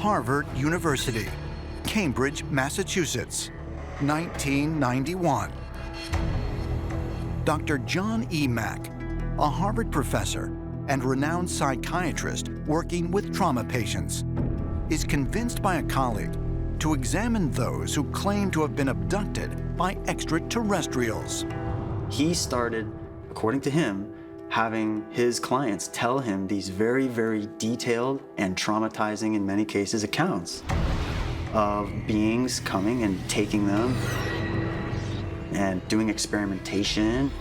Harvard University, Cambridge, Massachusetts, 1991. Dr. John E. Mack, a Harvard professor and renowned psychiatrist working with trauma patients, is convinced by a colleague to examine those who claim to have been abducted by extraterrestrials. He started, according to him, having his clients tell him these very, very detailed and traumatizing, in many cases, accounts of beings coming and taking them and doing experimentation,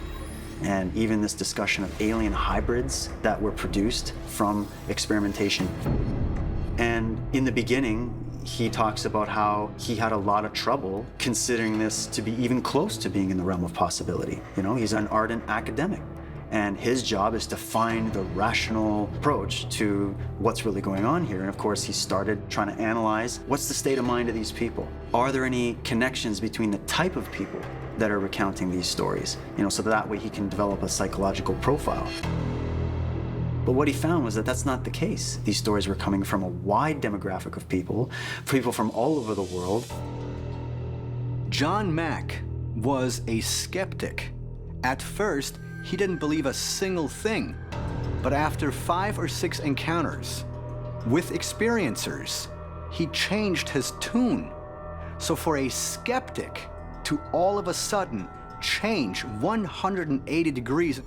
and even this discussion of alien hybrids that were produced from experimentation. And in the beginning, he talks about how he had a lot of trouble considering this to be even close to being in the realm of possibility. You know, he's an ardent academic, and his job is to find the rational approach to what's really going on here. And of course, he started trying to analyze what's the state of mind of these people. Are there any connections between the type of people that are recounting these stories? You know, so that way he can develop a psychological profile. But what he found was that that's not the case. These stories were coming from a wide demographic of people from all over the world. John Mack was a skeptic. At first, he didn't believe a single thing. But after 5 or 6 encounters with experiencers, he changed his tune. So for a skeptic to all of a sudden change 180 degrees,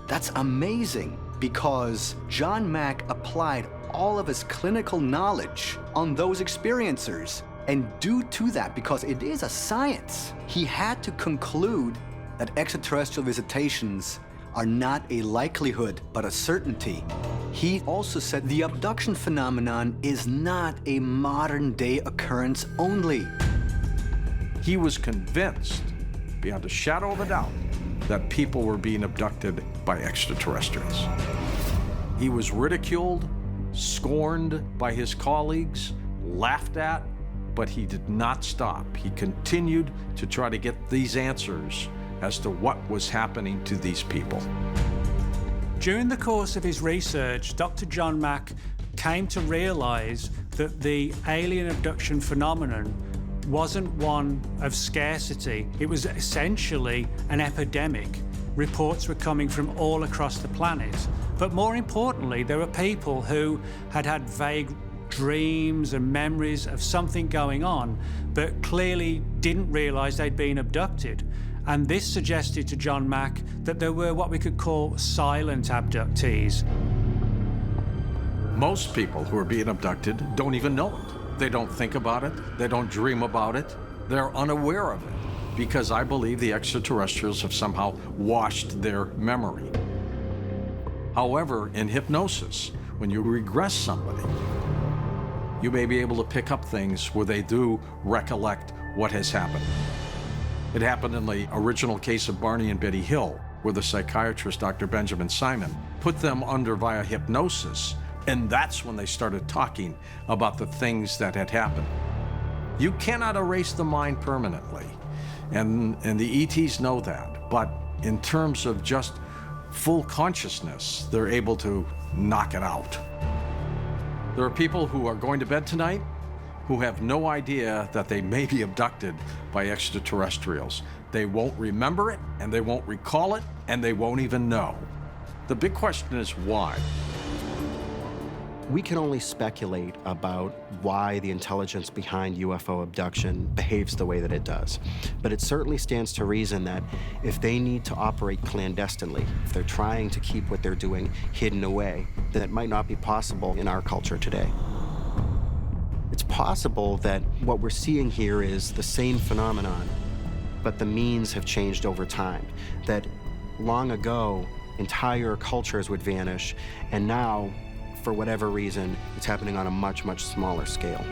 that's amazing, because John Mack applied all of his clinical knowledge on those experiencers. And due to that, because it is a science, he had to conclude that extraterrestrial visitations are not a likelihood, but a certainty. He also said the abduction phenomenon is not a modern-day occurrence only. He was convinced, beyond a shadow of a doubt, that people were being abducted by extraterrestrials. He was ridiculed, scorned by his colleagues, laughed at, but he did not stop. He continued to try to get these answers as to what was happening to these people. During the course of his research, Dr. John Mack came to realize that the alien abduction phenomenon wasn't one of scarcity. It was essentially an epidemic. Reports were coming from all across the planet. But more importantly, there were people who had had vague dreams and memories of something going on, but clearly didn't realize they'd been abducted. And this suggested to John Mack that there were what we could call silent abductees. Most people who are being abducted don't even know it. They don't think about it. They don't dream about it. They're unaware of it, because I believe the extraterrestrials have somehow washed their memory. However, in hypnosis, when you regress somebody, you may be able to pick up things where they do recollect what has happened. It happened in the original case of Barney and Betty Hill, where the psychiatrist, Dr. Benjamin Simon, put them under via hypnosis, and that's when they started talking about the things that had happened. You cannot erase the mind permanently, and the ETs know that, but in terms of just full consciousness, they're able to knock it out. There are people who are going to bed tonight who have no idea that they may be abducted by extraterrestrials. They won't remember it, and they won't recall it, and they won't even know. The big question is why? We can only speculate about why the intelligence behind UFO abduction behaves the way that it does. But it certainly stands to reason that if they need to operate clandestinely, if they're trying to keep what they're doing hidden away, then it might not be possible in our culture today. It's possible that what we're seeing here is the same phenomenon, but the means have changed over time. That long ago, entire cultures would vanish, and now, for whatever reason, it's happening on a much, much smaller scale.